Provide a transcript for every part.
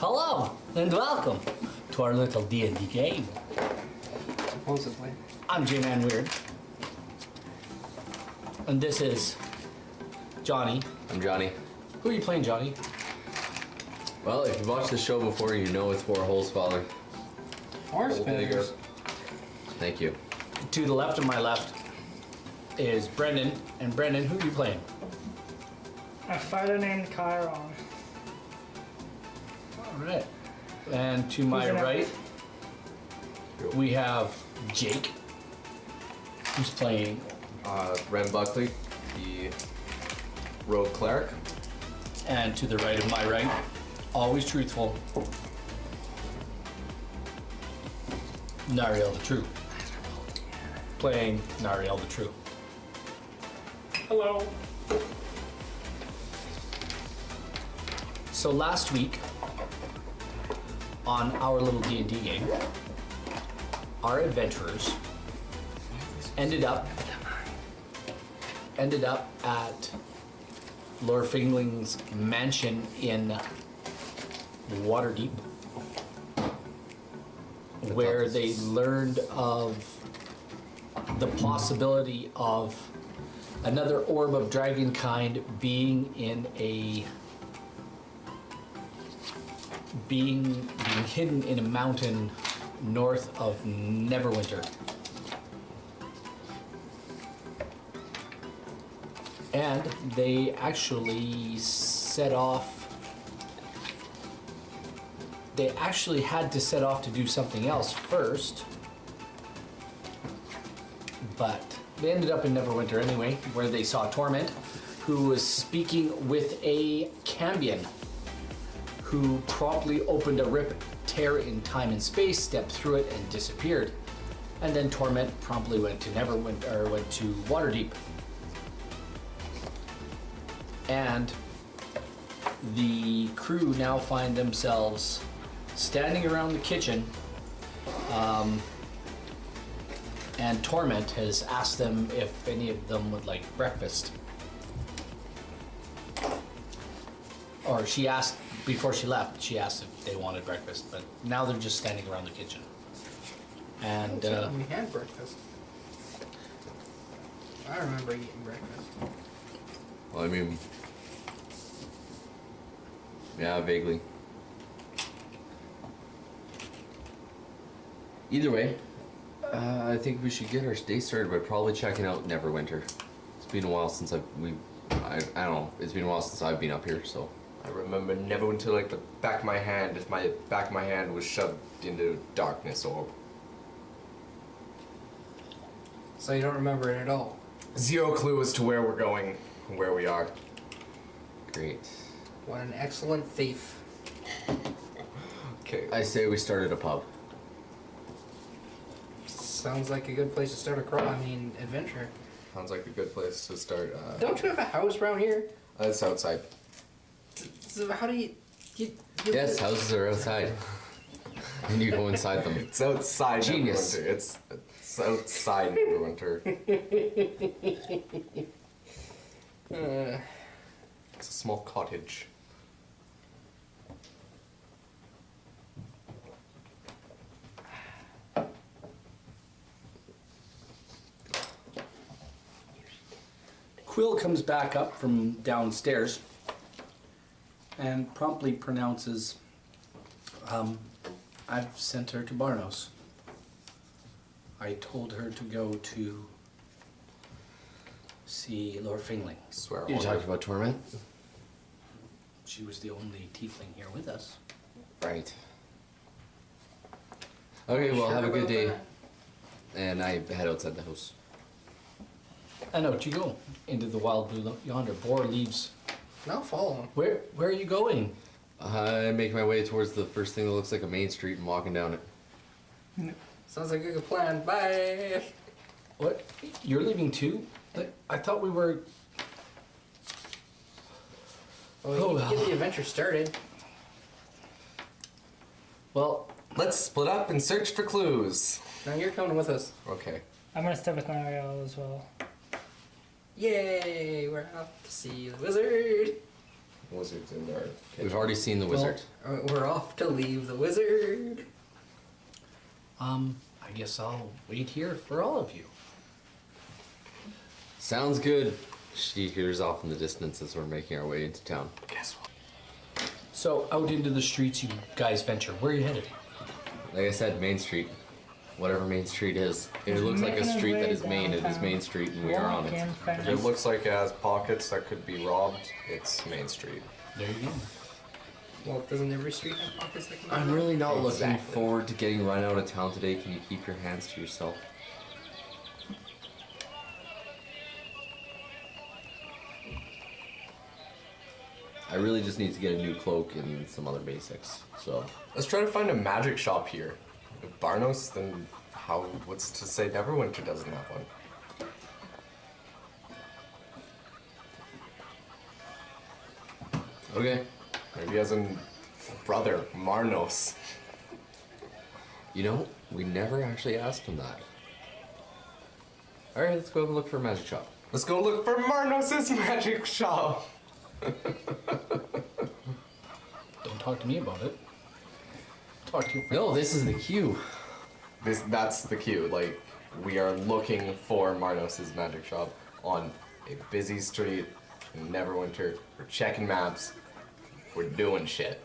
Hello and welcome to our little D&D game. Supposedly. I'm J-Man Weird. And this is Johnny. I'm Johnny. Who are you playing, Johnny? Well, if you've watched the show before, you know it's Warhol's father. Horse fingers. Thank you. To the left of my left is Brendan. And Brendan, who are you playing? A fighter named Chiron. Alright. And to my Who's in right, Yo. we have Jake, who's playing. Ren Buckley, the rogue cleric. And to the right of my right, always truthful, Nariel the True. Playing Nariel the True. Hello. So last week, on our little D&D game, our adventurers ended up at Lord Fingling's mansion in Waterdeep, where they learned of the possibility of another orb of dragonkind being hidden in a mountain north of Neverwinter. And they actually had to set off to do something else first, but they ended up in Neverwinter anyway, where they saw Torment, who was speaking with a Cambion, who promptly opened a rip tear in time and space, stepped through it, and disappeared. And then Torment promptly went to Waterdeep. And the crew now find themselves standing around the kitchen, and Torment has asked them if any of them would like breakfast. Or she asked, before she left, she asked if they wanted breakfast, but now they're just standing around the kitchen. And We had breakfast. I remember eating breakfast. Well, I mean, yeah, vaguely. Either way, I think we should get our day started by probably checking out Neverwinter. It's been a while since I don't know. It's been a while since I've been up here, so. I remember Neverwinter like the back of my hand. If my back of my hand was shoved into darkness orb. So you don't remember it at all? Zero clue as to where we're going, where we are. Great. What an excellent thief. Okay. I say we start at a pub. Sounds like a good place to start a adventure. Sounds like a good place to start. Don't you have a house around here? It's outside. So how do you Yes, houses are outside. And you go inside them. It's outside Genius. Neverwinter. It's outside Neverwinter. It's a small cottage. Quill comes back up from downstairs and promptly pronounces, I've sent her to Barnos. I told her to go to see Lord Fingling. Swear You on talked it. about Torment? She was the only tiefling here with us. Right. Okay, well, have a good day. And I head outside the house. And out you go into the wild blue yonder. Boar leaves. Now follow him. Where are you going? I make my way towards the first thing that looks like a main street and walking down it. Sounds like a good plan. Bye. What? You're leaving too? I thought we were. Well, Oh, you well. get the adventure started. Well, Let's split up and search for clues. Now you're coming with us. Okay. I'm gonna step with Nariel as well. Yay! We're off to see the wizard. wizards in our kitchen. We've already seen the wizard. Well, we're off to leave the wizard. I guess I'll wait here for all of you. Sounds good. She hears off in the distance as we're making our way into town. Guess what? So out into the streets you guys venture. Where are you headed? Like I said, Main Street. Whatever Main Street is. If it looks like a Making his street that way is Main, it is downtown. Main Street and we are on it. Walking If it fast. looks like it has pockets that could be robbed, it's Main Street. There you go. Well, doesn't every street have pockets that can be I'm robbed? really not looking Exactly. forward to getting run out of town today. Can you keep your hands to yourself? I really just need to get a new cloak and some other basics. So Let's try to find a magic shop here. If Barnos, then what's to say Neverwinter doesn't have one? okay. Maybe he has a brother, Marnos. You know, we never actually asked him that. All right, let's go have a look for a magic shop. Let's go look for Marnos' magic shop. Don't talk to me about it. Talk to your friends. No, this is the queue. That's the cue. Like, we are looking for Marnos' magic shop on a busy street in Neverwinter. We're checking maps. We're doing shit.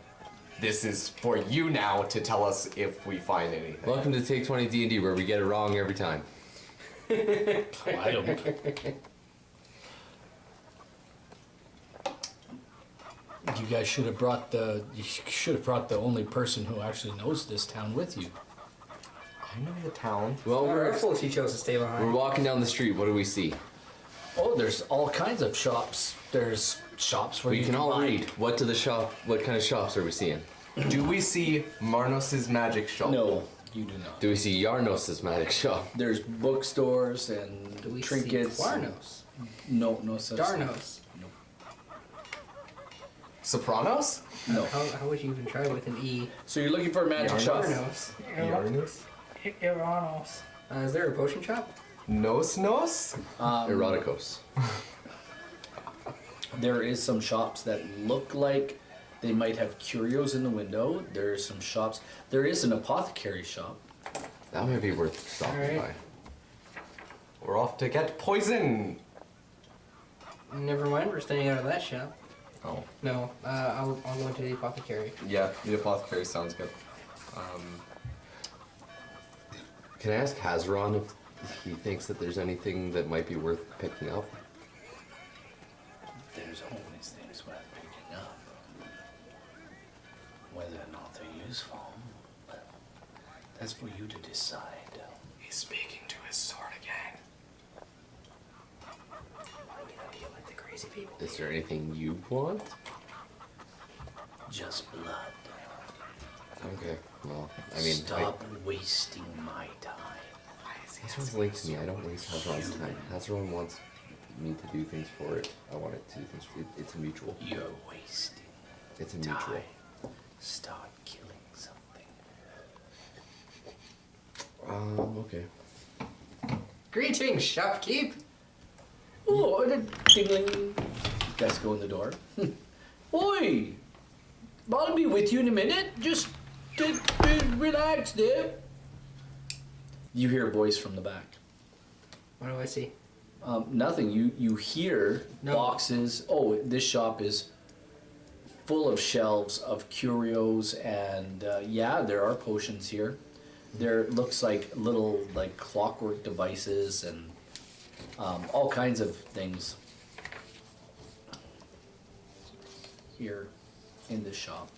This is for you now to tell us if we find anything. Welcome to Take20 D&D, where we get it wrong every time. Oh, I don't. You guys should have brought the. You should have brought the only person who actually knows this town with you. I know the town. Well, Our fool, she chose to stay we're behind. walking down the street. What do we see? Oh, there's all kinds of shops. There's shops where We you can all buy- read. What kind of shops are we seeing? Do we see Marnos' magic shop? No, you do not. Do we see Yarnos' magic shop? There's bookstores and Do we trinkets. see Warnos? No such thing. Darnos? Sopranos? No. How would you even try with an E? So you're looking for a magic shop. Darnos. Yarnos? Iranos. Is there a potion shop? Nos? Eroticos. There is some shops that look like they might have curios in the window. There are some shops. There is an apothecary shop. That might be worth stopping Alright. by. We're off to get poison. Never mind, we're staying out of that shop. Oh. No, I'll go into the apothecary. Yeah, the apothecary sounds good. Can I ask Hazaron if he thinks that there's anything that might be worth picking up? There's always things worth picking up. Whether or not they're useful, that's for you to decide. He's speaking to his sword again. We gotta deal with the crazy people. Is there anything you want? Just blood. Okay, well, I mean, Stop wasting my time. Hazaron's linked to me. I don't waste Hazaron's time. Hazaron wants me to do things for it. I want it to do things for it. It's a mutual. You're wasting It's a mutual. time. Start killing something. Okay. Greetings, shopkeep! Oh, dingling. You guys go in the door. Oi! I'll be with you in a minute. Just relax there. You hear a voice from the back. What do I see? Nothing. You hear No. boxes. Oh, this shop is full of shelves of curios, and yeah, there are potions here. There looks like little like clockwork devices and all kinds of things here in this shop.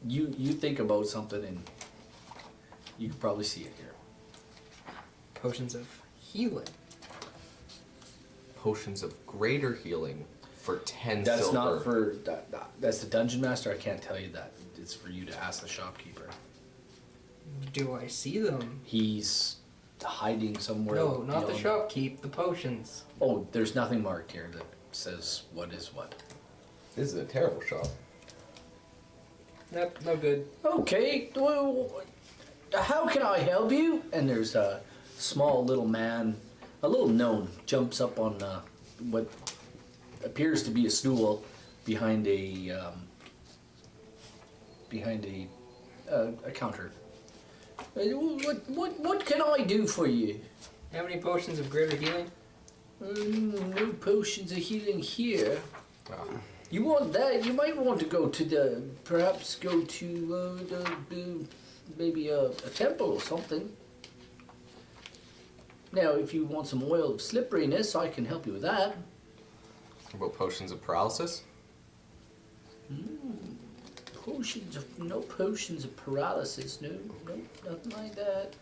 You think about something and you can probably see it here. Potions of healing. Potions of greater healing for 10 That's silver. not for that's the dungeon master. I can't tell you that. It's for you to ask the shopkeeper. Do I see them? He's hiding somewhere. No, not the beyond- shopkeep, the potions. Oh, there's nothing marked here that says what is what. This is a terrible shop. Nope, no good. Okay, well, how can I help you? And there's a small little man, a little gnome, jumps up on what appears to be a stool, behind a counter. What can I do for you? How many potions of greater healing? No potions of healing here. Ah, You want that? You might want to go to perhaps go to maybe a temple or something. Now, if you want some oil of slipperiness, I can help you with that. about potions of paralysis? No potions of paralysis, no, nothing like that.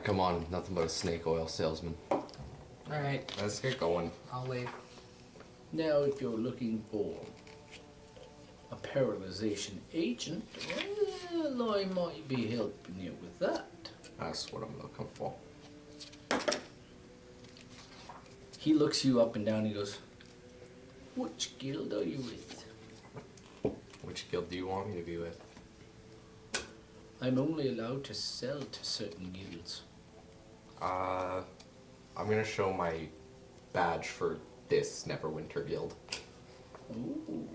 Come on, nothing but a snake oil salesman. Alright, Let's get going. I'll leave. Now, if you're looking for a paralyzation agent, well, I might be helping you with that. That's what I'm looking for. He looks you up and down, he goes, which guild are you with? Which guild do you want me to be with? I'm only allowed to sell to certain guilds. I'm gonna show my badge for this Neverwinter guild. Ooh.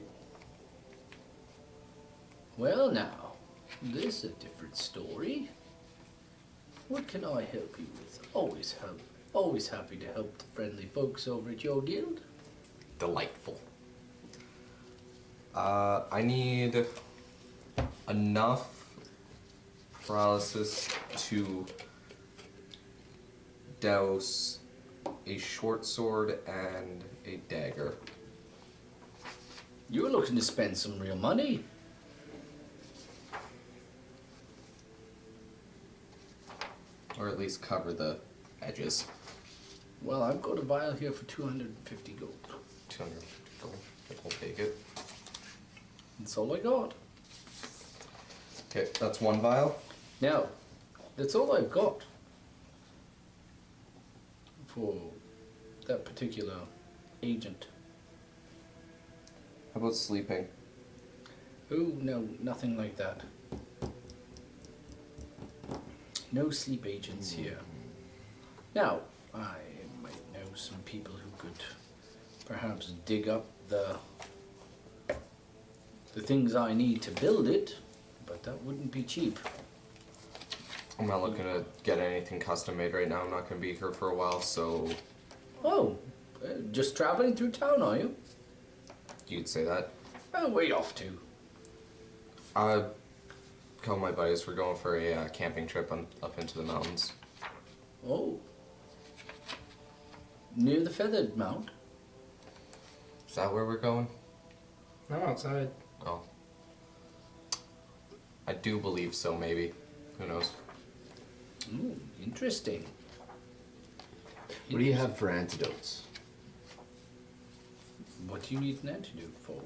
Well now, this is a different story. What can I help you with? Always happy to help the friendly folks over at your guild. Delightful. I need enough paralysis to douse a short sword and a dagger. You're looking to spend some real money. Or at least cover the edges. Well, I've got a vial here for 250 gold. 200 gold. We'll take it. That's all I got. Okay, that's one vial. Now, that's all I've got for that particular agent. How about sleeping? Oh, no, nothing like that. No sleep agents here. Now, I might know some people who could perhaps dig up the things I need to build it, but that wouldn't be cheap. I'm not looking to get anything custom made right now. I'm not going to be here for a while, so Oh, just traveling through town, are you? you'd say that. Where you off to? A couple of my buddies were going for a camping trip up into the mountains. Oh. Near the Feathered Mount? Is that where we're going? I'm outside. Oh. I do believe so, maybe. Who knows? Ooh, interesting. What do you have for antidotes? What do you need an antidote for?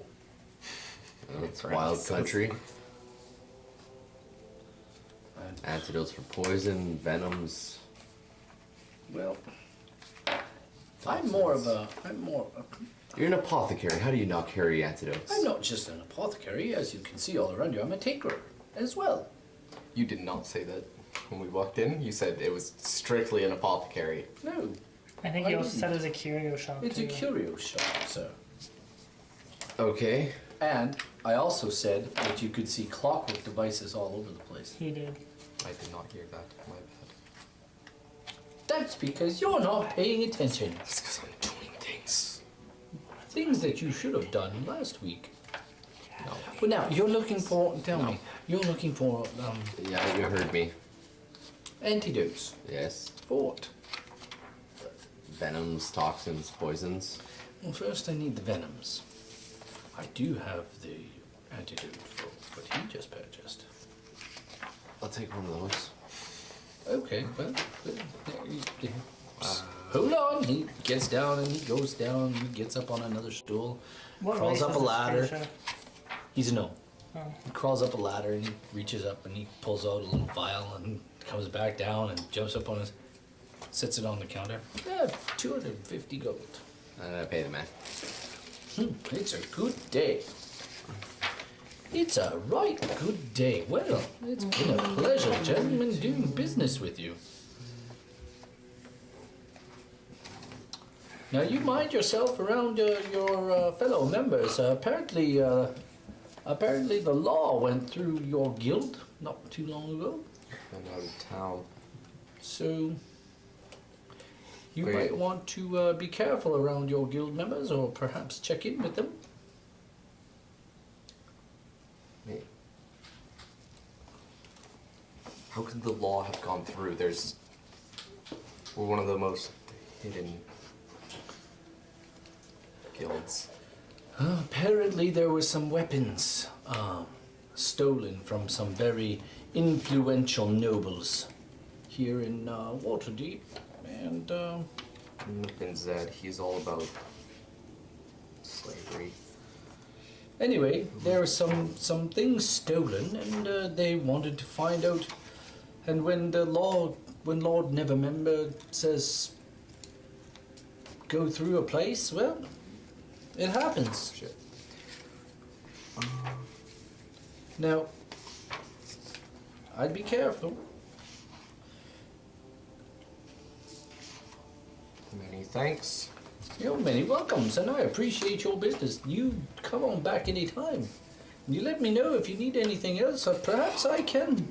It's wild country. And, Antidotes for poison, venoms. well, I'm more. You're an apothecary. How do you not carry antidotes? I'm not just an apothecary, as you can see all around you. I'm a tinkerer as well. You did not say that when we walked in. You said it was strictly an apothecary. No, I think I he also didn't. said it was a curio shop. it's too. a curio shop, sir. Okay. And I also said that you could see clockwork devices all over the place. He did. I did not hear that. My bad. That's because you're not paying attention. That's because I'm doing things. Things that you should have done last week. No. Well, now you're looking for. Tell me, you're looking for Yeah, you heard me. antidotes Yes. for what? Venoms, toxins, poisons. Well, first I need the venoms. I do have the antidote for what he just purchased. I'll take one of those. Okay, well, hold on. He gets down and he goes down. He gets up on another stool, What crawls race up is a this ladder. creature? He's a gnome. Oh. He crawls up a ladder and he reaches up and he pulls out a little vial and comes back down and jumps up on his, sits it on the counter. Yeah, 250 gold. And I pay the man. It's a good day. It's a right good day. Well, it's been a pleasure, gentlemen, doing business with you. Now you mind yourself around your fellow members. Apparently the law went through your guild not too long ago. And out of town. So you Wait. might want to be careful around your guild members, or perhaps check in with them. Wait. How could the law have gone through? We're one of the most hidden guilds. Apparently there were some weapons stolen from some very influential nobles here in Waterdeep, and And Zed, he's all about slavery. anyway, there were some things stolen, and they wanted to find out. And when Lord Nevermember says go through a place, well, it happens. Shit. Now, I'd be careful. Many thanks. You're many welcomes, and I appreciate your business. You come on back any time. You let me know if you need anything else, or perhaps I can.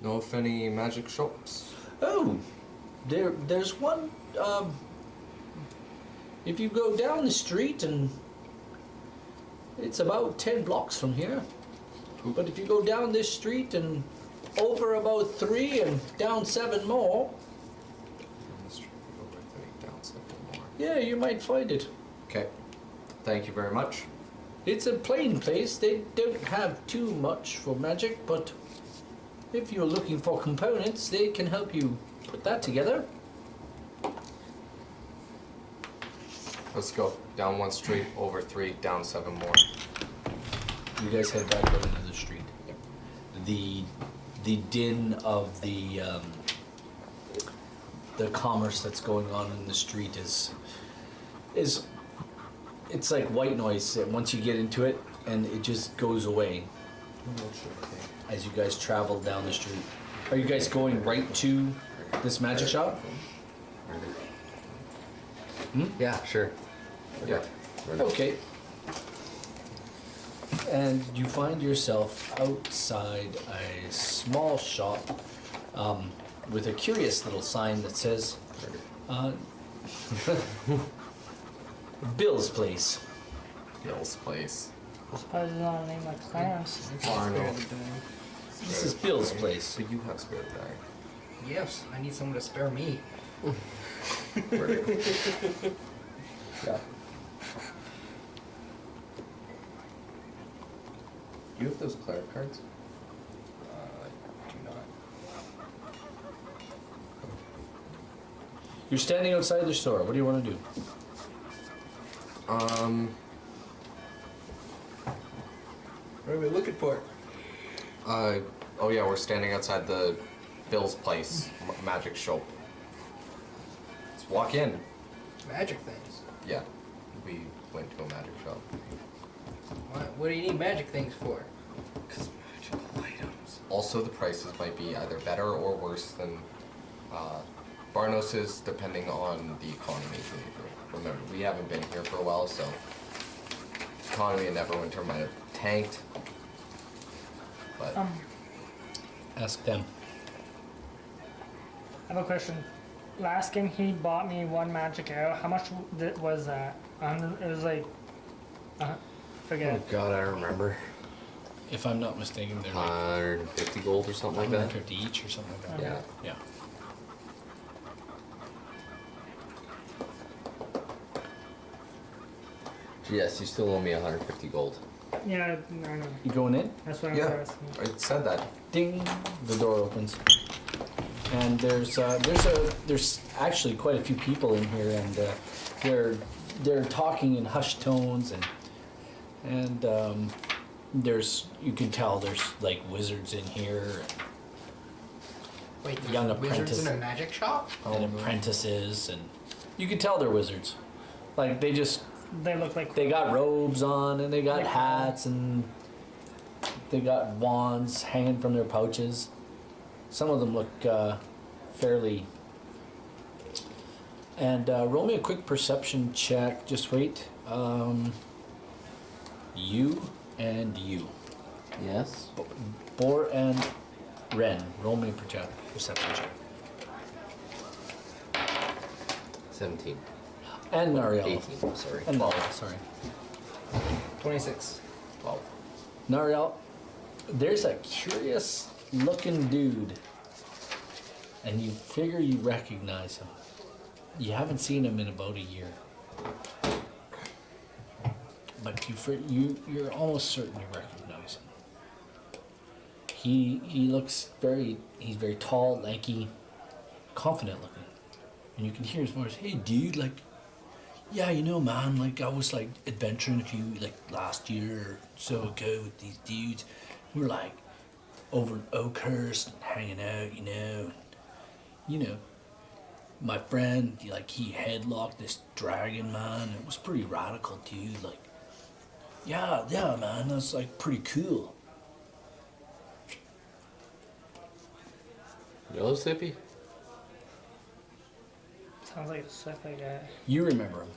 Know of any magic shops? Oh, there's one. If you go down the street, and it's about 10 blocks from here. But if you go down this street and over about 3 and down 7 more, yeah, you might find it. Okay. Thank you very much. It's a plain place. They don't have too much for magic, but if you're looking for components, they can help you put that together. Let's go. Down 1 street, over 3, down 7 more. You guys head back out into the street. The din of the commerce that's going on in the street is it's like white noise once you get into it, and it just goes away as you guys travel down the street. Are you guys going right to this magic shop? Yeah, sure. Yeah. Okay. And you find yourself outside a small shop with a curious little sign that says Bill's Place. Bill's place. I suppose it's not a name like Clarence. Arno. This is Bill's Place. So you have spare tire. Yes, I need someone to spare me. Yeah. Do you have those cleric cards? I do not. You're standing outside the store. What do you want to do? What are we looking for? Oh yeah, we're standing outside the Bill's place, magic shop. Let's walk in. Magic things. Yeah, we went to a magic shop. What do you need magic things for? Because magical items. Also, the prices might be either better or worse than Barnos's, depending on the economy. Remember, we haven't been here for a while, so economy in Neverwinter might have tanked. But Ask them. I have a question. Last game he bought me 1 magic arrow. How much was that? It was like, forget. Oh god, I remember. If I'm not mistaken, they're like 150 gold or something like that. 150 each or something like that. Yeah. Yeah. Yes, you still owe me 150 gold. Yeah, I know. You going in? That's what I'm yeah, asking. I said that. Ding! The door opens, and there's actually quite a few people in here, and they're talking in hushed tones, and you can tell there's like wizards in here, Wait, there's Young wizards in a apprentice. magic shop? and apprentices, and you can tell they're wizards. Like they They look like got robes on, and they got hats, and they got wands hanging from their pouches. Some of them look fairly And roll me a quick perception check. Just wait. You and you. Yes. Boar and Ren. Roll me a perception check. 17. And Nariel. 18, sorry. And Nariel, sorry. 26. 12. Nariel, there's a curious looking dude. And you figure you recognize him. You haven't seen him in about a year. But you're almost certain you recognize him. He looks he's very tall, lanky, confident looking. And you can hear his voice, hey dude, like, yeah, you know man, like I was like adventuring a few, like last year or so ago with these dudes. We were like over in Oakhurst and hanging out, you know, my friend, like he headlocked this dragon man. It was pretty radical dude, like, yeah man, that's like pretty cool. Yellow Sippy? Sounds like a sick guy. You remember him.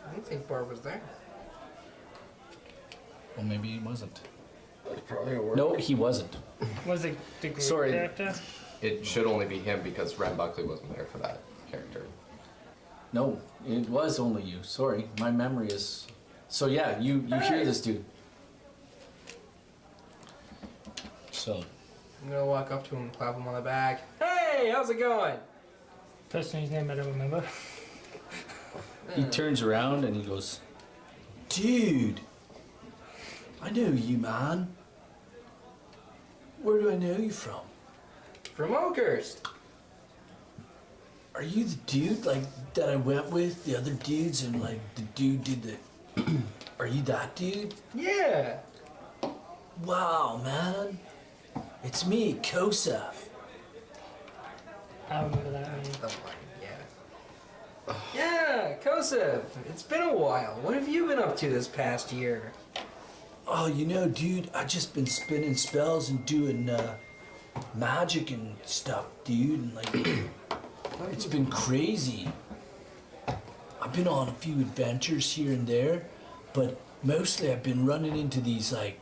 I don't think Barb was there. Well, maybe he wasn't. Probably a word. No, he wasn't. Was it the group Sorry. character? It should only be him because Ren Buckley wasn't there for that character. No, it was only you. Sorry, my memory is. So yeah, you hear this dude. So I'm gonna walk up to him and clap him on the back. Hey, how's it going? Person whose name I don't remember. he turns around and he goes, "Dude, I know you, man. Where do I know you from? From Oakhurst. Are you the dude like that I went with? The other dudes and like the dude did the. Are you that dude? Yeah. Wow, man. It's me, Kosef. I remember that name. Oh my, yeah. Yeah, Kosef. It's been a while. What have you been up to this past year? Oh, you know, dude, I just been spinning spells and doing magic and stuff, dude, and like, it's been crazy. I've been on a few adventures here and there, but mostly I've been running into these like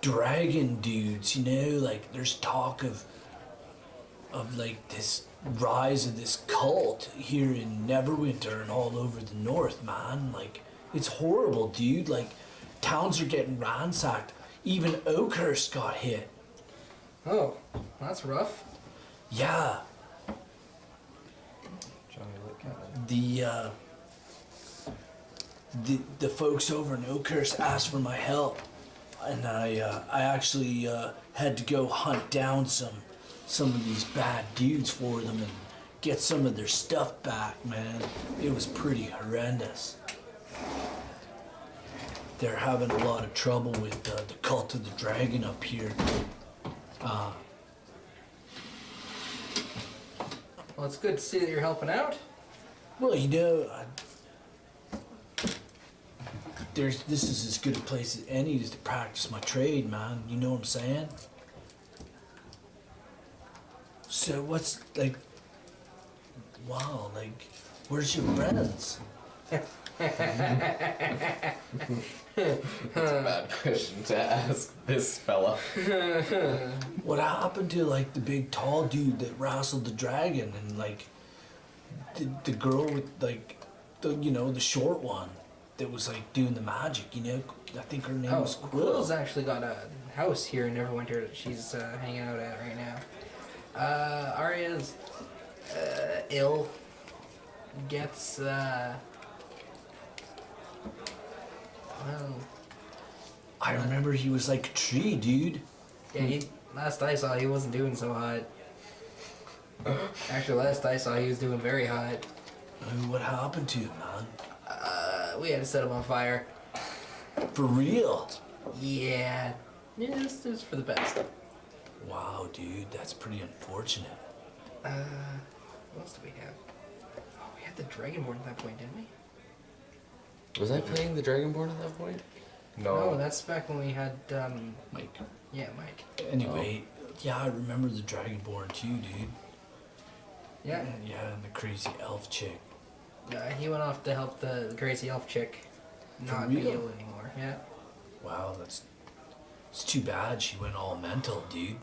dragon dudes, you know, like there's talk of like this rise of this cult here in Neverwinter and all over the north, man. Like, it's horrible, dude. Like, towns are getting ransacked. Even Oakhurst got hit. Oh, that's rough. Yeah, Johnny, look at the folks over in Oakhurst asked for my help, and I actually had to go hunt down some of these bad dudes for them and get some of their stuff back, man. It was pretty horrendous. They're having a lot of trouble with the cult of the dragon up here. Well, it's good to see that you're helping out. Well, you know, this is as good a place as any to practice my trade, man. You know what I'm saying? So what's like? Wow, like, where's your friends? That's a bad question to ask this fella. What happened to like the big tall dude that wrestled the dragon and like the girl with like the short one that was like doing the magic? You know, I think her name was Quill. Quill's actually got a house here in Neverwinter that she's hanging out at right now. Arya's ill. Gets well. I remember he was like a tree, dude. Yeah, last I saw, he wasn't doing so hot. Actually, last I saw, he was doing very hot. What happened to him, man? We had to set him on fire. For real? Yeah, it was for the best. Wow, dude, that's pretty unfortunate. What else do we have? Oh, we had the Dragonborn at that point, didn't we? Was I playing the Dragonborn at that point? No, that's back when we had, Mike. yeah, Mike. Anyway, yeah, I remember the Dragonborn too, dude. Yeah. Yeah, and the crazy elf chick. He went off to help the crazy elf chick not be real? ill anymore. Yeah. Wow, it's too bad she went all mental, dude.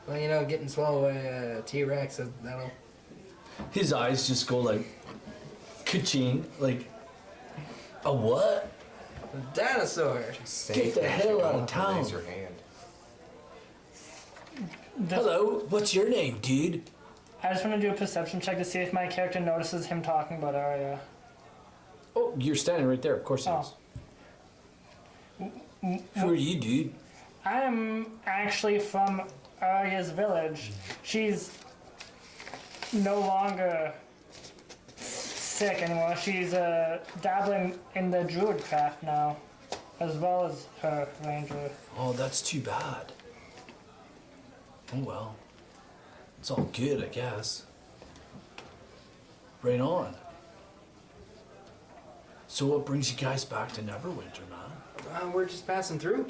Well, you know, getting swallowed by a T-Rex, that'll... His eyes just go like, ka-ching, like, a what? A dinosaur! Get the hell out of town. Raise your hand. Hello, what's your name, dude? I just want to do a perception check to see if my character notices him talking about Arya. Oh, you're standing right there. Of course he Oh. is. Who are you, dude? I am actually from Arya's village. She's no longer sick anymore. She's dabbling in the druid craft now, as well as her ranger. Oh, that's too bad. Oh well. It's all good, I guess. Right on. So what brings you guys back to Neverwinter, man? We're just passing through.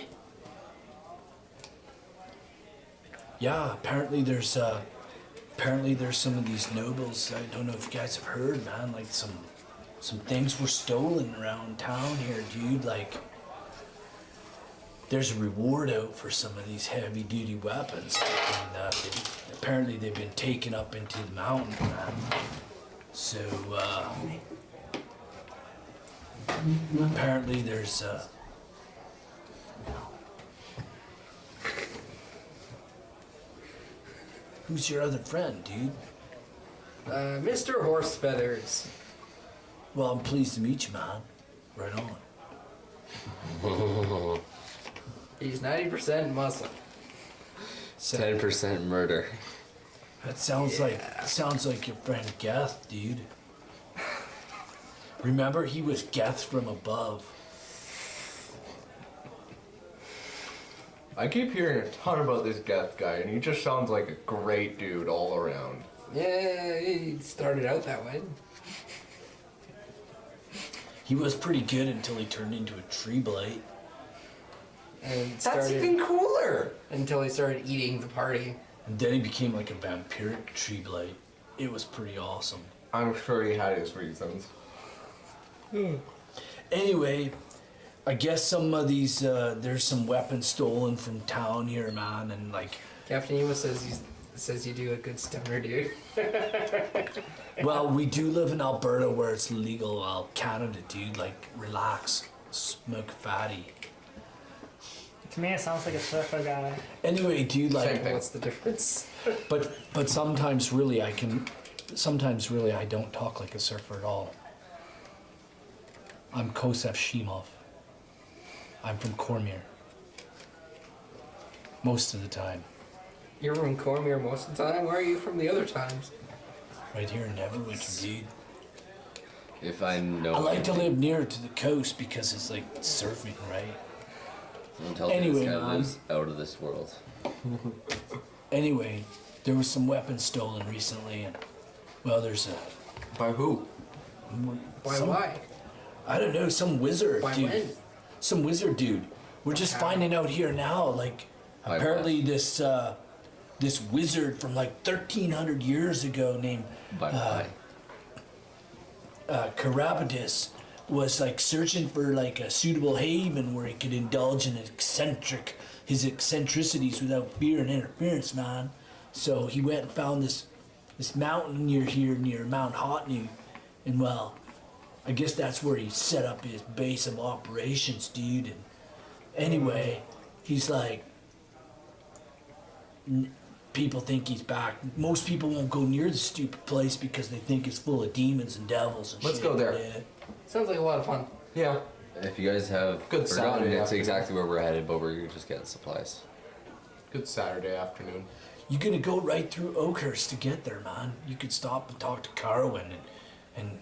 Yeah, apparently there's some of these nobles. I don't know if you guys have heard, man. Like some things were stolen around town here, dude. Like there's a reward out for some of these heavy duty weapons, and apparently they've been taken up into the mountain, man. So apparently there's who's your other friend, dude? Mr. Horsefeathers. Well, I'm pleased to meet you, man. Right on. He's 90% Muslim. 10% murder. That sounds like your friend Geth, dude. Remember, he was Geth from above. I keep hearing a ton about this Geth guy, and he just sounds like a great dude all around. Yeah, he started out that way. He was pretty good until he turned into a tree blight. And That's started, even cooler! until he started eating the party. And then he became like a vampiric tree blight. It was pretty awesome. I'm sure he had his reasons. Anyway, I guess some of these, there's some weapons stolen from town here, man, and like, Captain Eva says you do a good stoner, dude. well, we do live in Alberta where it's legal. Well, Canada, dude, like, relax, smoke fatty. To me, it sounds like a surfer guy. Anyway, dude, Same like, thing. What's the difference? but sometimes really I don't talk like a surfer at all. I'm Kosef Shimov. I'm from Cormier. Most of the time. You're from Cormier most of the time? Where are you from the other times? Right here in Neverwinter, dude. If I know. I like to live near to the coast because it's like surfing, right? Don't tell me Anyway, this guy man. lives out of this world. Anyway, there was some weapons stolen recently, and well, there's a By who? Why? I don't know, some wizard Why dude. when? Some wizard dude. We're just finding out here now, like Why apparently this wizard from like 1300 years ago named Bye bye. Carabidus was like searching for like a suitable haven where he could indulge in his eccentricities without fear and interference, man. So he went and found this mountain near Mount Hotnew, and well, I guess that's where he set up his base of operations, dude. And anyway, he's like, people think he's back. Most people won't go near the stupid place because they think it's full of demons and devils and Let's shit. go there. Yeah. Sounds like a lot of fun. Yeah. If you guys have Good forgotten, Saturday it's afternoon. exactly where we're headed, but we're just getting supplies. Good Saturday afternoon. You're gonna go right through Oakhurst to get there, man. You could stop and talk to Carwin and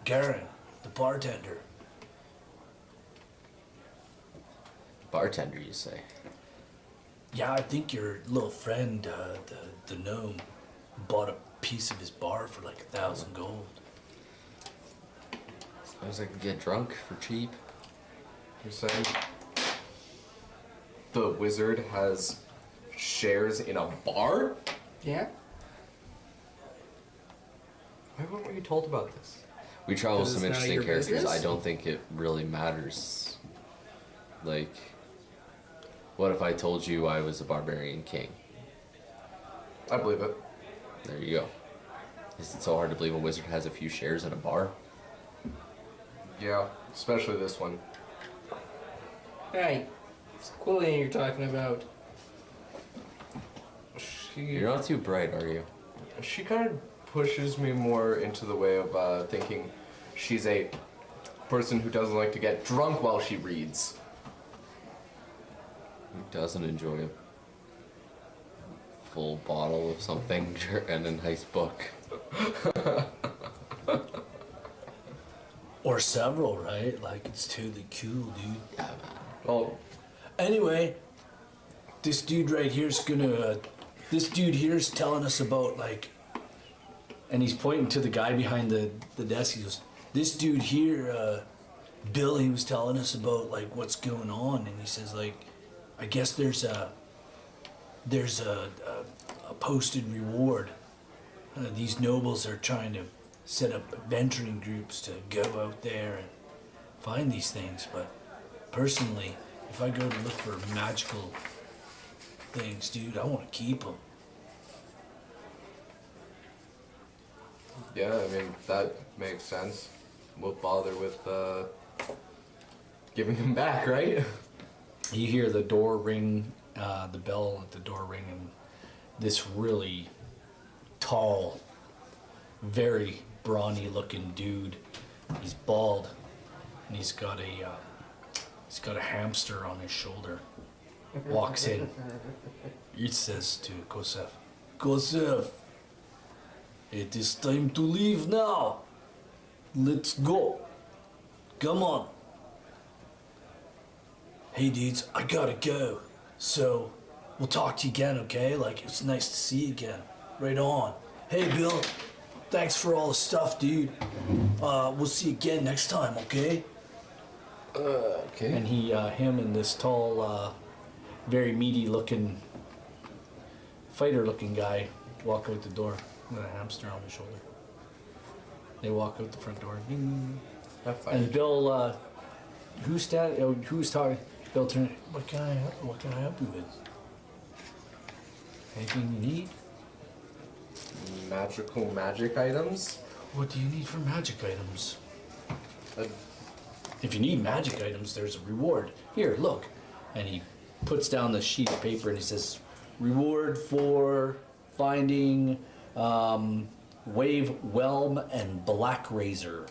Garen, the bartender. Bartender, you say? Yeah, I think your little friend, the gnome, bought a piece of his bar for like 1,000 gold. Suppose I could get drunk for cheap. You're saying the wizard has shares in a bar? Yeah? Why weren't we told about this? We travel with Because some it's none of interesting your characters. business? I don't think it really matters. Like, what if I told you I was a barbarian king? I believe it. There you go. Is it so hard to believe a wizard has a few shares in a bar? Yeah, especially this one. Hey, it's Quillian you're talking about. You're not too bright, are you? She kind of pushes me more into the way of thinking she's a person who doesn't like to get drunk while she reads. Who doesn't enjoy a full bottle of something and a nice book? Or several, right? Like, it's totally cool, dude. Well, Anyway, this dude right here's gonna. This dude here's telling us about, like. And he's pointing to the guy behind the desk. He goes, this dude here, Bill, he was telling us about, like, what's going on. And he says, like, I guess there's a posted reward. These nobles are trying to set up adventuring groups to go out there and find these things. But personally, if I go to look for magical things, dude, I want to keep them. yeah, I mean, that makes sense. We'll bother with giving them back, right? You hear the door ring, the bell at the door ring, and this really tall, very brawny looking dude. He's bald, and he's got a hamster on his shoulder. Walks in. He says to Kosef, Kosef, it is time to leave now. Let's go. Come on. Hey dudes, I gotta go. So, we'll talk to you again, okay? Like, it's nice to see you again. Right on. Hey Bill, thanks for all the stuff, dude. We'll see you again next time, okay? Okay. And him and this tall, very meaty looking, fighter looking guy walk out the door with a hamster on his shoulder. They walk out the front door. Ding. Have fun. And Bill, who's talking? Bill turns. What can I help you with? Anything you need? Magical magic items? What do you need for magic items? Uh, If you need magic items, there's a reward. Here, look. And he puts down the sheet of paper and he says, reward for finding Wave Whelm and Black Razor.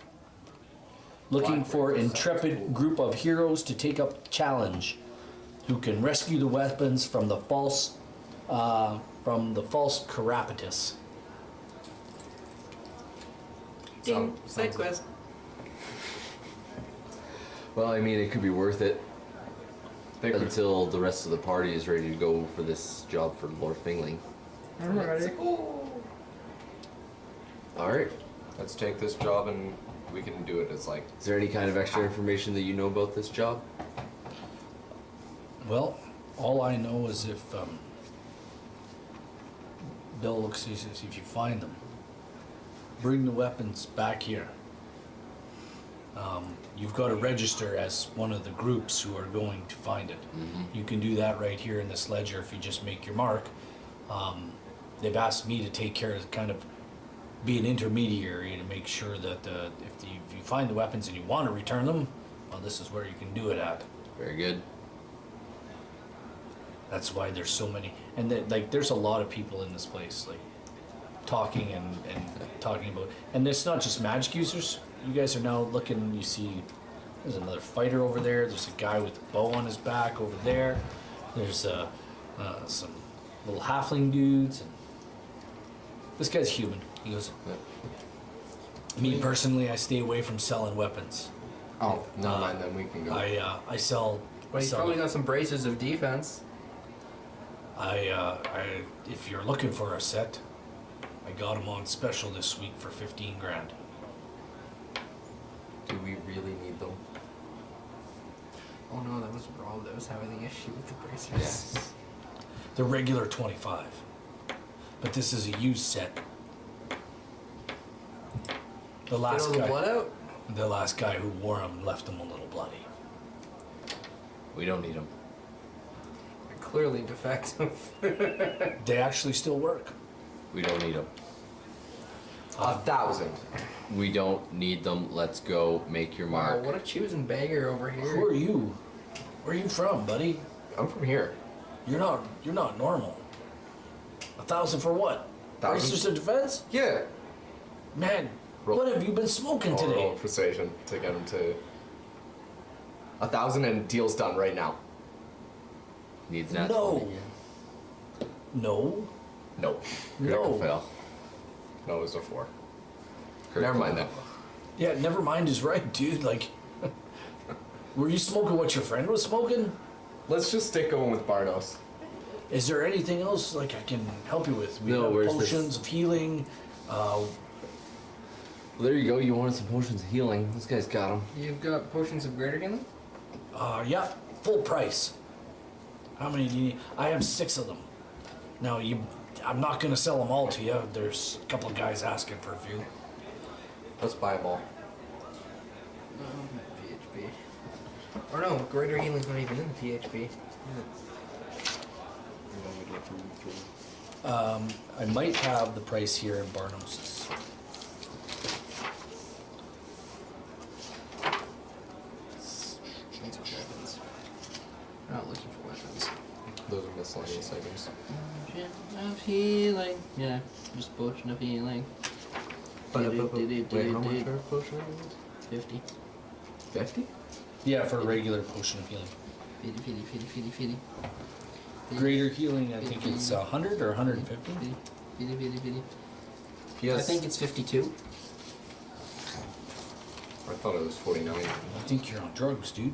Looking Black for Razor, intrepid sounds cool. group of heroes to take up challenge, who can rescue the weapons from the false Carapatus. Ding, Sounds- side quest. Well, I mean, it could be worth it Think we- until the rest of the party is ready to go for this job for Lord Fingling. I'm ready. Alright. Let's take this job and we can do it as like Is there any kind of extra information that you know about this job? Well, all I know is if Bill looks, he says, if you find them, bring the weapons back here. You've got to register as one of the groups who are going to find it. You can do that right here in this ledger if you just make your mark. They've asked me to take care of kind of be an intermediary to make sure that if you find the weapons and you want to return them, well, this is where you can do it at. Very good. That's why there's so many, and there's a lot of people in this place, like talking and talking about, and it's not just magic users. You guys are now looking. You see, there's another fighter over there. There's a guy with a bow on his back over there. There's some little halfling dudes. And this guy's human. He goes. Me personally, I stay away from selling weapons. oh, never mind. Then we can go. I sell. Well, he's sell- probably got some braces of defense. If you're looking for a set, I got them on special this week for 15 grand. Do we really need them? Oh no, that was Rob that was having the issue with the bracers. Yes. The regular 25, but this is a used set. The Get last all the guy. blood out? The last guy who wore them left them a little bloody. We don't need them. Clearly defective. They actually still work. We don't need them. 1,000. We don't need them. Let's go. Make your Wow, mark. what a choosing bagger over Who here. are you? Where are you from, buddy? I'm from here. You're not normal. 1,000 for what? 1,000? Racist of defense? Yeah. Man, Roll- what have you been smoking I'll today? roll persuasion to get him to 1,000 and deal's done right now. Needs that. No. No. Nope. Critical No. fail. No, it was a 4. Critical Never mind fail. that. Yeah, never mind is right, dude. Like, were you smoking what your friend was smoking? Let's just stick going with Bardos. Is there anything else like I can help you with? We No, have where's this- potions of healing. Well, there you go. You wanted some potions of healing. This guy's got them. You've got potions of greater healing? Yeah, full price. How many do you need? I have 6 of them. Now I'm not gonna sell them all to you. There's a couple of guys asking for a few. Let's buy them all. PHP. Or no, greater healing's not even in the PHP. I might have the price here in Barnum's. We're not looking for weapons. Those are miscellaneous items. Potion of healing. Yeah, just potion of healing. Wait, how much are potion items? 50. 50? Yeah, for a regular potion of healing. Fitty. Greater healing, I think it's 100 or 150. Fitty. Yes. I think it's 52. I thought it was 49. I think you're on drugs, dude.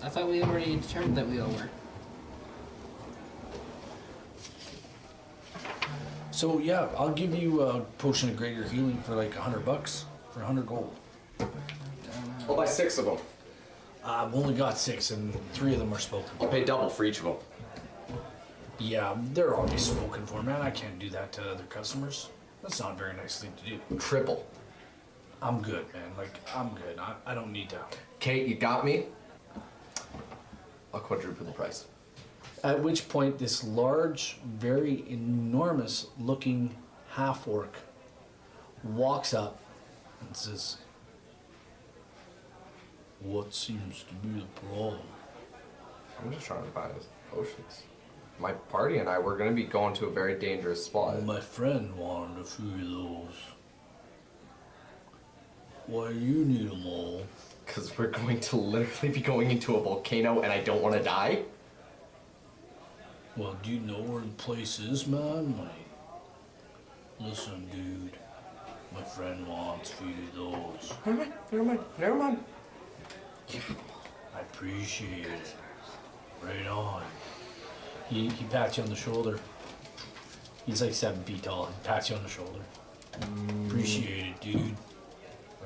I thought we already determined that we all were. So yeah, I'll give you a potion of greater healing for like $100 for 100 gold. I'll buy 6 of them. I've only got 6, and 3 of them are spoken. I'll pay double for each of them. Yeah, they're already spoken for, man. I can't do that to other customers. That's not a very nice thing to do. Triple. I'm good, man. Like, I'm good. I don't need to. Kate, you got me? I'll quadruple the price. At which point, this large, very enormous looking half orc walks up and says, "What seems to be the problem?" I'm just trying to buy his potions. My party and I were going to be going to a very dangerous spot. Well, my friend wanted a few of those. Why you need them all? Because we're going to literally be going into a volcano and I don't want to die. Well, do you know where the place is, man? Like, listen, dude. My friend wants a few of those. Never mind. I appreciate it. Right on. He pats you on the shoulder. He's like 7 feet tall. He pats you on the shoulder. Appreciate it, dude.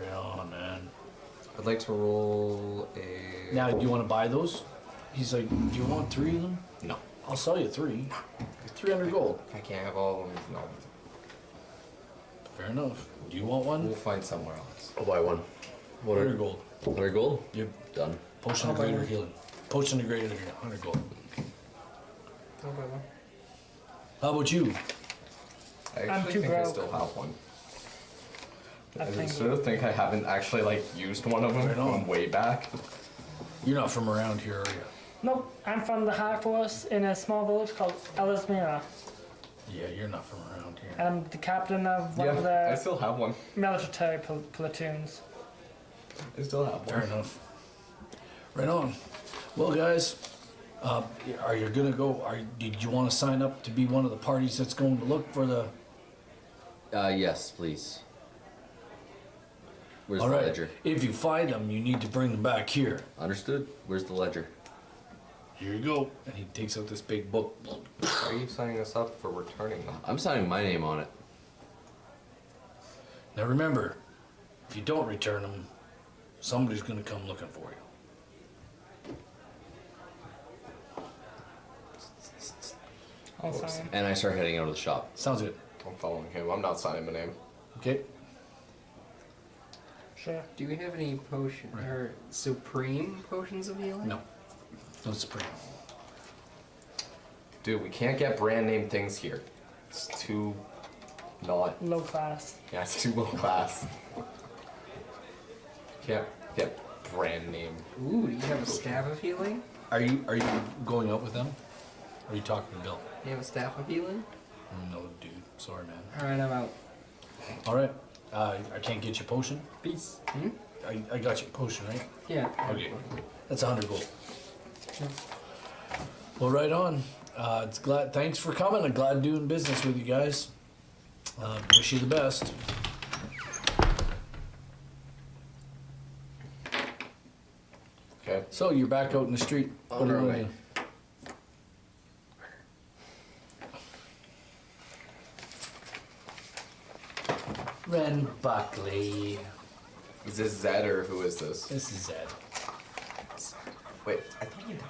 Right on, man. I'd like to roll a... Now, do you want to buy those? He's like, do you want 3 of them? No. I'll sell you 3. 300 gold. I can't have all of them. No. Fair enough. Do you want one? We'll find somewhere else. I'll buy one. 100 gold. 100 gold? Yep. Done. Potion of greater healing. Potion of greater healing. 100 gold. How about you? I I'm actually too think I broke. still have one. I I think- sort of think I haven't actually like used one of them Right on. from way back. You're not from around here, are you? Nope, I'm from the High Force in a small village called Elismira. Yeah, you're not from around here. And I'm the captain of one of I the still have one. military platoons. I still have Fair one. enough. Right on. Well, guys, are you gonna go? Did you want to sign up to be one of the parties that's going to look for the? Yes, please. Where's All the right. ledger? If you find them, you need to bring them back here. Understood. Where's the ledger? Here you go. And he takes out this big book. Are you signing us up for returning them? I'm signing my name on it. Now remember, if you don't return them, somebody's gonna come looking for you. I'll sign. And I start heading out of the shop. Sounds good. I'm following him. I'm not signing my name. Okay. Sure. Do we have any potion or supreme potions of healing? No. No Supreme. Dude, we can't get brand name things here. It's too not. Low class. Yeah, it's too low class. Can't get brand name. Ooh, do you have a staff of healing? Are you going out with them? Or are you talking to Bill? You have a staff of healing? No, dude. Sorry, man. Alright, I'm out. All right. I can't get you potion. Peace. I got you potion, right? Yeah. Okay. That's 100 gold. Well, right on. Thanks for coming. I'm glad doing business with you guys. Wish you the best. Okay. So you're back out in the street. On our way. Ren Buckley. Is this Zed or who is this? This is Zed. Wait, I thought he died.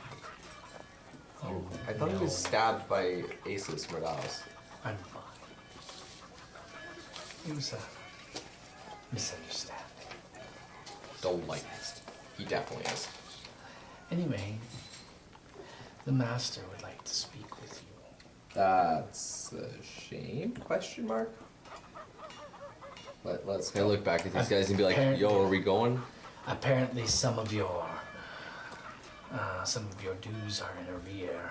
Oh, I thought he was stabbed by Asus Morales. I'm fine. It was a misunderstanding. Don't like this. He definitely is. Anyway, the master would like to speak with you. That's a shame? Question mark. Let's Can I look back at these guys and be like, Apparently- yo, are we going? Apparently, some of your dues are in arrear.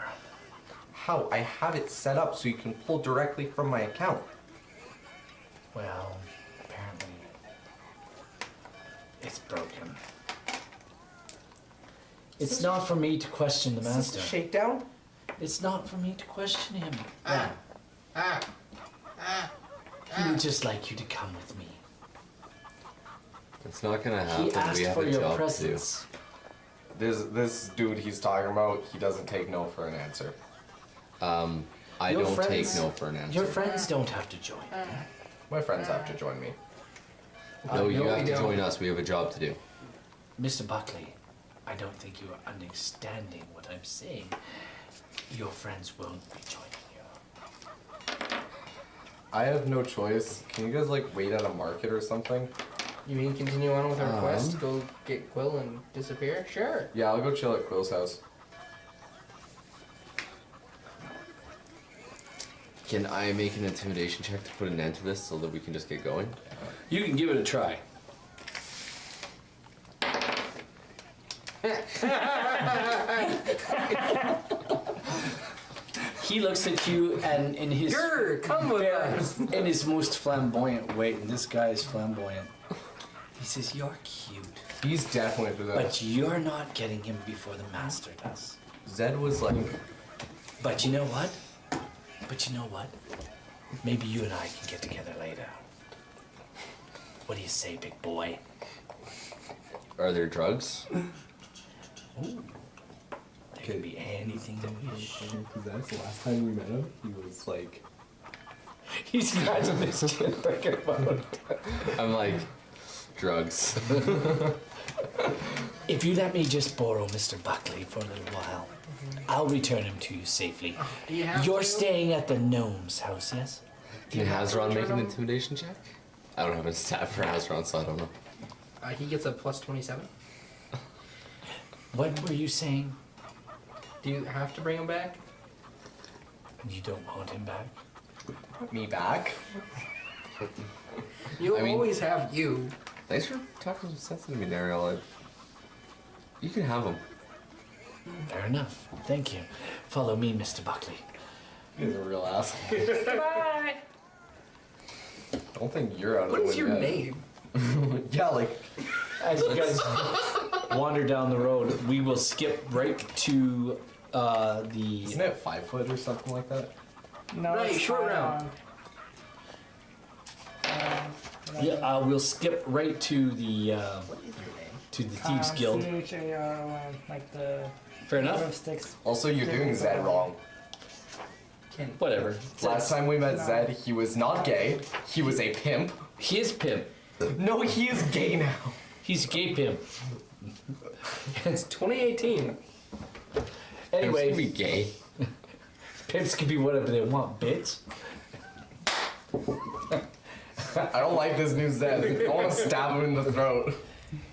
How? I have it set up so you can pull directly from my account. Well, apparently, it's broken. It's not for me to question the Is this master. a shakedown? It's not for me to question him. He would just like you to come with me. It's not gonna happen. He asked We have for a your job presence. This dude he's talking about, he doesn't take no for an answer. to do. I Your don't friends- take no for an answer. Your friends don't have to join. My friends have to join me. No, you No, have we to don't. join us. We have a job to do. Mr. Buckley, I don't think you are understanding what I'm saying. Your friends won't be joining you. I have no choice. Can you guys like wait at a market or something? You mean continue on with our quest? Go get Quill and disappear? Sure. Yeah, I'll go chill at Quill's house. Can I make an intimidation check to put an end to this so that we can just get going? You can give it a try. He looks at you and in his Sure, come with us. in his most flamboyant way, and this guy is flamboyant. He says, "You're cute, He's definitely for that. but you're not getting him before the master does." Zed was like, But you know what? Maybe you and I can get together later. What do you say, big boy? Are there drugs? There can be anything you wish. because that's the last time we met him. He was like, He's scratching his chin thinking about it. I'm like, drugs. If you let me just borrow Mr. Buckley for a little while, I'll return him to you safely. Do you have You're to? staying at the gnome's house, yes? Can Hazron make an intimidation check? I don't have a stat for Hazron, so I don't know. He gets a plus 27. What were you saying? Do you have to bring him back? You don't want him back? me back? You'll I mean- always have you. Thanks for talking some sense to me, Ariel. You can have them. Fair enough. Thank you. Follow me, Mr. Buckley. He's a real ass. Bye. I don't think you're out of What the is your window. name? Yeah, like, As you guys wander down the road, we will skip right to the. isn't it 5 foot or something like that? No, Right, it's short fine round. on. Yeah, we'll skip right to the What is your name? Thieves Guild. C-H-A-R-O-N, like the Fair enough. broomsticks. Also, you're doing Zed wrong. Ken. Whatever. Last time we met Zed, he was not gay. He was a pimp. He is pimp. No, he is gay now. He's a gay pimp. It's 2018. It's gonna Anyway, be gay. pimps can be whatever they want, bitch. I don't like this new Zen. I want to stab him in the throat.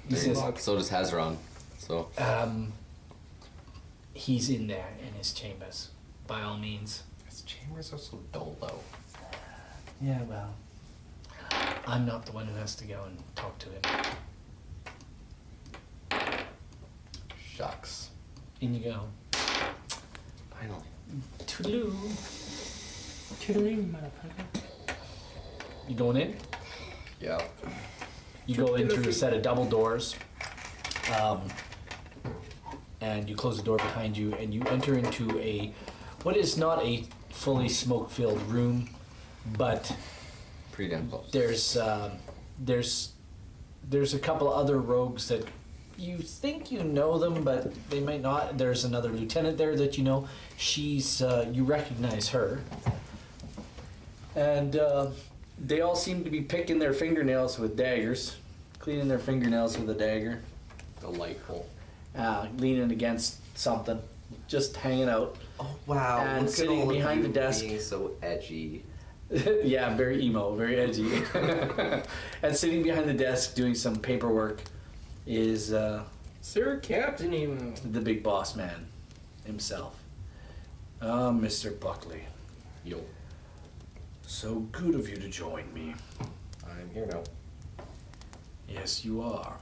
He says, So does Hazron. So he's in there in his chambers, by all means. His chambers are so dull, though. Yeah, well, I'm not the one who has to go and talk to him. Shucks. In you go. finally. Toodaloo. Toodaloo, motherfucker. You going in? Yeah. You go in through a set of double doors, and you close the door behind you, and you enter into what is not a fully smoke-filled room, but Pretty damn close. there's a couple other rogues that you think you know them, but they might not. There's another lieutenant there that you know. She's you recognize her, and they all seem to be picking their fingernails with daggers, cleaning their fingernails with a dagger, Delightful. leaning against something, just hanging out. Oh, wow. And look sitting at all behind of the you desk. being so edgy. Yeah, very emo, very edgy. And sitting behind the desk doing some paperwork is Sir Captain, even. the big boss man himself. Mr. Buckley, Yo. so good of you to join me. I'm here now. Yes, you are.